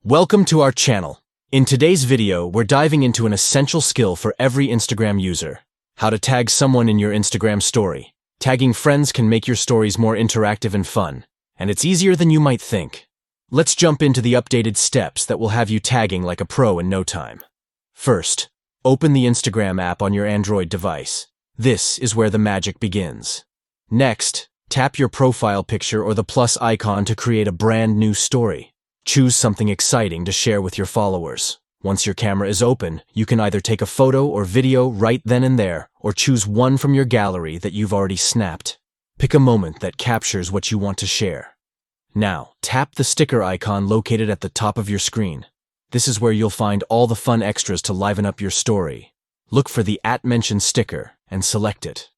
Welcome to our channel. In today's video, we're diving into an essential skill for every Instagram user: how to tag someone in your Instagram story. Tagging friends can make your stories more interactive and fun, and it's easier than you might think. Let's jump into the updated steps that will have you tagging like a pro in no time. First, open the Instagram app on your Android device. This is where the magic begins. Next, tap your profile picture or the plus icon to create a brand new story. Choose something exciting to share with your followers. Once your camera is open, you can either take a photo or video right then and there, or choose one from your gallery that you've already snapped. Pick a moment that captures what you want to share. Now, tap the sticker icon located at the top of your screen. This is where you'll find all the fun extras to liven up your story. Look for the @mentioned sticker and select it.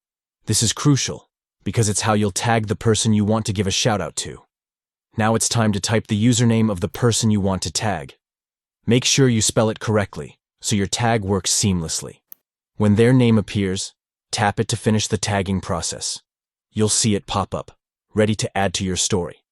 This is crucial, because it's how you'll tag the person you want to give a shout out to. Now it's time to type the username of the person you want to tag. Make sure you spell it correctly, so your tag works seamlessly. When their name appears, tap it to finish the tagging process. You'll see it pop up, ready to add to your story.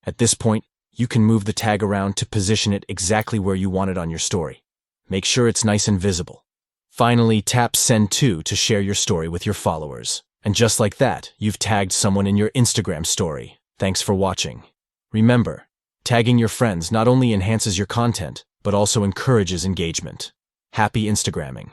At this point, you can move the tag around to position it exactly where you want it on your story. Make sure it's nice and visible. Finally, tap Send To share your story with your followers. And just like that, you've tagged someone in your Instagram story. Thanks for watching. Remember, tagging your friends not only enhances your content, but also encourages engagement. Happy Instagramming!